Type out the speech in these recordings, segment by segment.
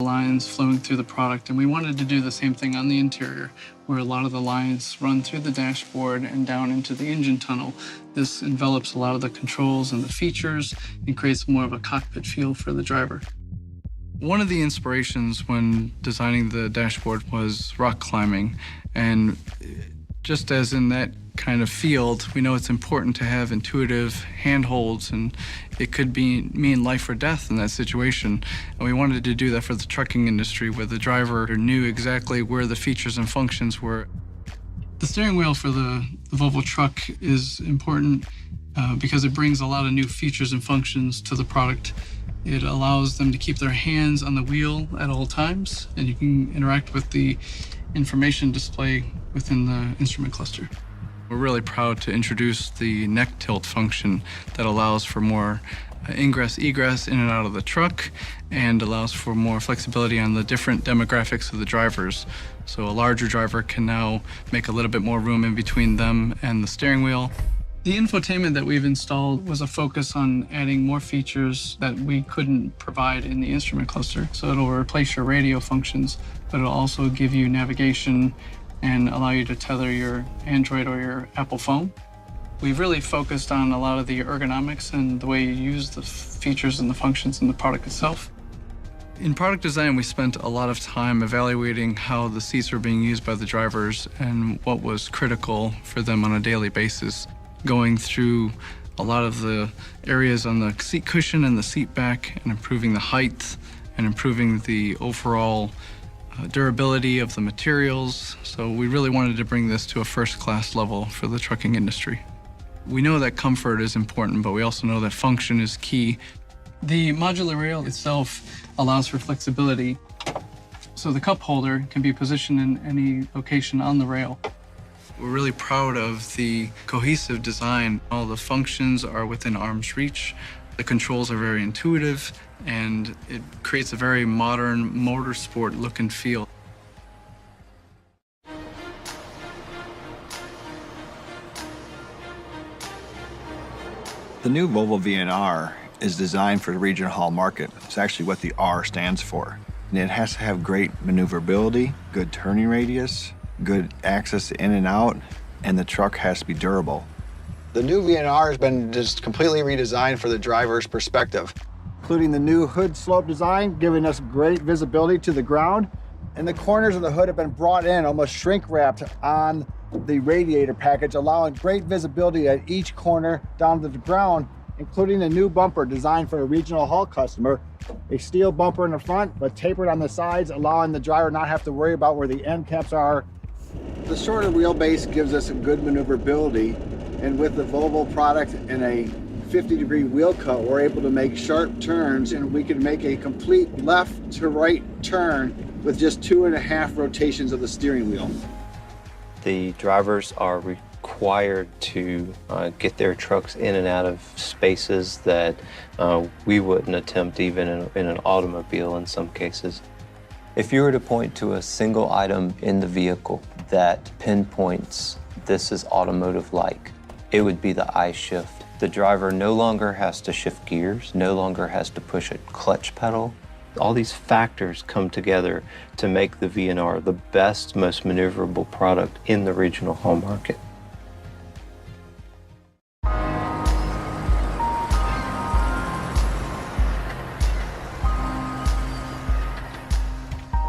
lines flowing through the product, and we wanted to do the same thing on the interior, where a lot of the lines run through the dashboard and down into the engine tunnel. This envelops a lot of the controls and the features and creates more of a cockpit feel for the driver. One of the inspirations when designing the dashboard was rock climbing, and just as in that kind of field, we know it's important to have intuitive handholds, and it could mean life or death in that situation. And we wanted to do that for the trucking industry, where the driver knew exactly where the features and functions were. The steering wheel for the Volvo truck is important because it brings a lot of new features and functions to the product. It allows them to keep their hands on the wheel at all times, and you can interact with the information display within the instrument cluster. We're really proud to introduce the neck tilt function that allows for more ingress, egress in and out of the truck, and allows for more flexibility on the different demographics of the drivers. So a larger driver can now make a little bit more room in between them and the steering wheel. The infotainment that we've installed was a focus on adding more features that we couldn't provide in the instrument cluster. So it'll replace your radio functions, but it'll also give you navigation and allow you to tether your Android or your Apple phone. We've really focused on a lot of the ergonomics and the way you use the features and the functions in the product itself. In product design, we spent a lot of time evaluating how the seats were being used by the drivers and what was critical for them on a daily basis, going through a lot of the areas on the seat cushion and the seat back and improving the height and improving the overall durability of the materials. So we really wanted to bring this to a first-class level for the trucking industry. We know that comfort is important, but we also know that function is key. The modular rail itself allows for flexibility. So the cup holder can be positioned in any location on the rail. We're really proud of the cohesive design. All the functions are within arm's reach. The controls are very intuitive, and it creates a very modern motorsport look and feel. The new Volvo VNR is designed for the regional haul market. It's actually what the R stands for. And it has to have great maneuverability, good turning radius, good access in and out, and the truck has to be durable. The new VNR has been just completely redesigned for the driver's perspective, including the new hood slope design, giving us great visibility to the ground. And the corners of the hood have been brought in, almost shrink wrapped on the radiator package, allowing great visibility at each corner down to the ground, including a new bumper designed for a regional haul customer. A steel bumper in the front, but tapered on the sides, allowing the driver not have to worry about where the end caps are. The shorter wheelbase gives us a good maneuverability, and with the Volvo product and a 50-degree wheel cut, we're able to make sharp turns, and we can make a complete left to right turn with just 2.5 rotations of the steering wheel. The drivers are required to get their trucks in and out of spaces that we wouldn't attempt even in an automobile in some cases. If you were to point to a single item in the vehicle that pinpoints this is automotive-like, it would be the I shift. The driver no longer has to shift gears, no longer has to push a clutch pedal. All these factors come together to make the VNR the best, most maneuverable product in the regional haul market.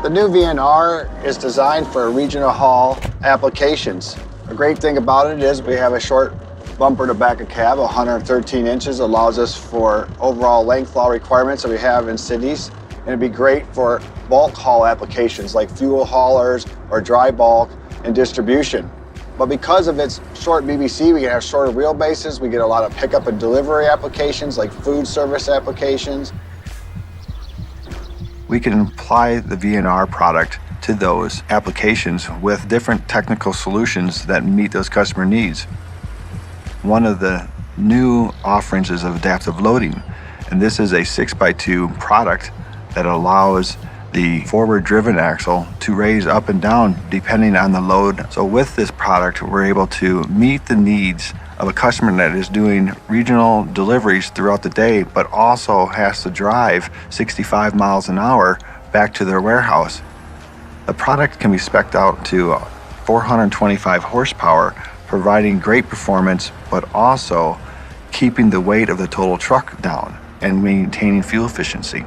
The new VNR is designed for regional haul applications. A great thing about it is we have a short bumper to back of cab, 113 inches, allows us for overall length law requirements that we have in cities. And it'd be great for bulk haul applications like fuel haulers or dry bulk and distribution. But because of its short BBC, we can have shorter wheelbases. We get a lot of pickup and delivery applications like food service applications. We can apply the VNR product to those applications with different technical solutions that meet those customer needs. One of the new offerings is of adaptive loading, and this is a 6x2 product that allows the forward driven axle to raise up and down depending on the load. So with this product, we're able to meet the needs of a customer that is doing regional deliveries throughout the day, but also has to drive 65 miles an hour back to their warehouse. The product can be spec'd out to 425 horsepower, providing great performance, but also keeping the weight of the total truck down and maintaining fuel efficiency.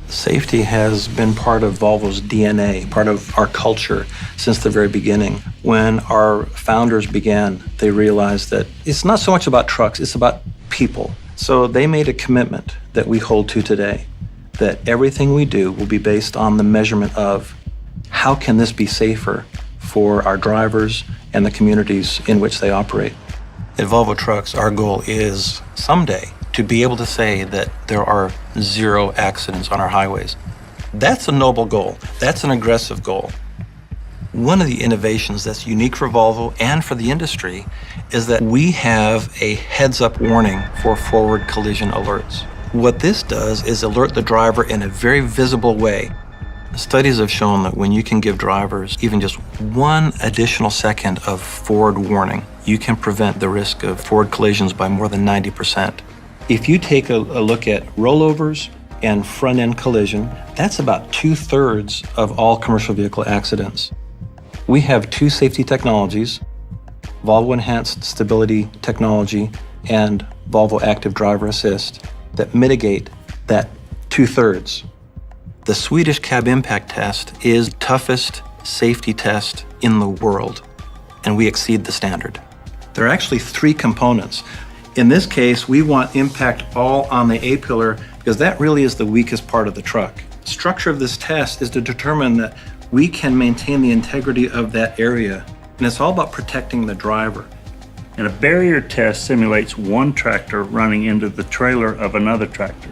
Safety has been part of Volvo's DNA, part of our culture since the very beginning. When our founders began, they realized that it's not so much about trucks, it's about people. So they made a commitment that we hold to today, that everything we do will be based on the measurement of how can this be safer for our drivers and the communities in which they operate. At Volvo Trucks, our goal is someday to be able to say that there are 0 accidents on our highways. That's a noble goal. That's an aggressive goal. One of the innovations that's unique for Volvo and for the industry is that we have a heads-up warning for forward collision alerts. What this does is alert the driver in a very visible way. Studies have shown that when you can give drivers even just 1 additional second of forward warning, you can prevent the risk of forward collisions by more than 90%. If you take a look at rollovers and front-end collision, that's about 2/3 of all commercial vehicle accidents. We have 2 safety technologies, Volvo Enhanced Stability Technology and Volvo Active Driver Assist, that mitigate that 2/3. The Swedish cab impact test is the toughest safety test in the world, and we exceed the standard. There are actually 3 components. In this case, we want impact all on the A-pillar because that really is the weakest part of the truck. The structure of this test is to determine that we can maintain the integrity of that area, and it's all about protecting the driver. And a barrier test simulates one tractor running into the trailer of another tractor.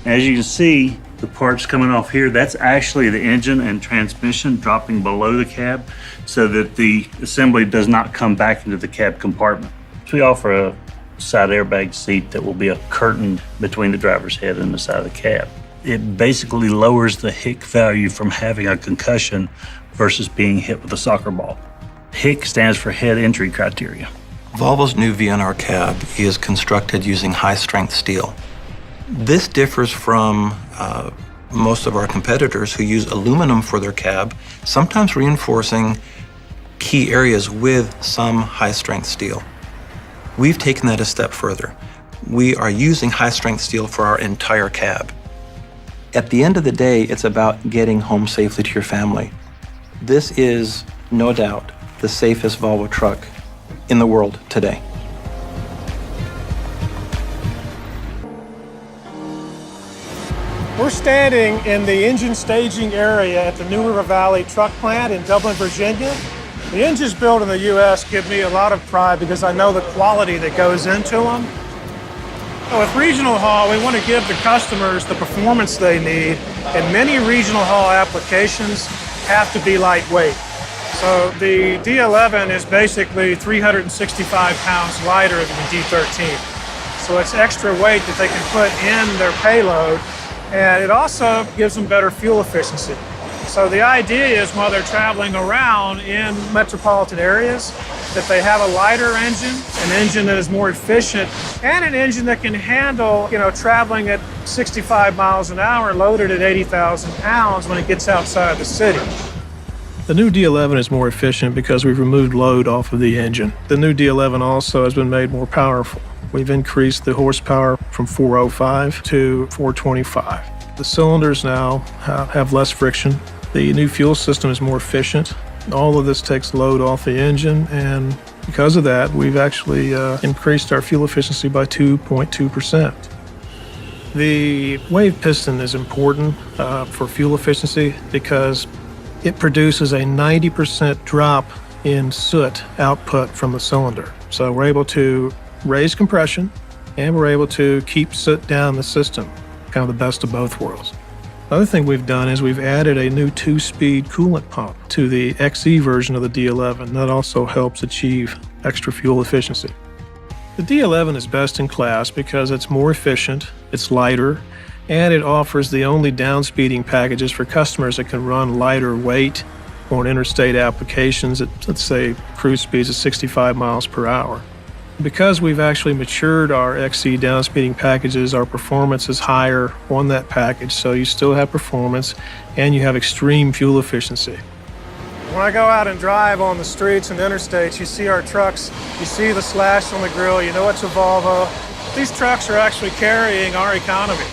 As you can see, the parts coming off here, that's actually the engine and transmission dropping below the cab so that the assembly does not come back into the cab compartment. So we offer a side airbag seat that will be a curtain between the driver's head and the side of the cab. It basically lowers the HIC value from having a concussion versus being hit with a soccer ball. HIC stands for head injury criteria. Volvo's new VNR cab is constructed using high-strength steel. This differs from most of our competitors who use aluminum for their cab, sometimes reinforcing key areas with some high-strength steel. We've taken that a step further. We are using high-strength steel for our entire cab. At the end of the day, it's about getting home safely to your family. This is, no doubt, the safest Volvo truck in the world today. We're standing in the engine staging area at the New River Valley truck plant in Dublin, Virginia. The engines built in the U.S. give me a lot of pride because I know the quality that goes into them. With regional haul, we want to give the customers the performance they need, and many regional haul applications have to be lightweight. So the D11 is basically 365 pounds lighter than the D13. So it's extra weight that they can put in their payload, and it also gives them better fuel efficiency. So the idea is while they're traveling around in metropolitan areas, that they have a lighter engine, an engine that is more efficient, and an engine that can handle, traveling at 65 miles an hour loaded at 80,000 pounds when it gets outside the city. The new D11 is more efficient because we've removed load off of the engine. The new D11 also has been made more powerful. We've increased the horsepower from 405 to 425. The cylinders now have less friction. The new fuel system is more efficient. All of this takes load off the engine, and because of that, we've actually increased our fuel efficiency by 2.2%. The wave piston is important for fuel efficiency because it produces a 90% drop in soot output from the cylinder. So we're able to raise compression, and we're able to keep soot down the system, kind of the best of both worlds. The other thing we've done is we've added a new 2-speed coolant pump to the XE version of the D11. That also helps achieve extra fuel efficiency. The D11 is best in class because it's more efficient, it's lighter, and it offers the only downspeeding packages for customers that can run lighter weight on interstate applications at, let's say, cruise speeds of 65 miles per hour. Because we've actually matured our XE downspeeding packages, our performance is higher on that package, so you still have performance and you have extreme fuel efficiency. When I go out and drive on the streets and interstates, you see our trucks, you see the slash on the grill, you know it's a Volvo. These trucks are actually carrying our economy.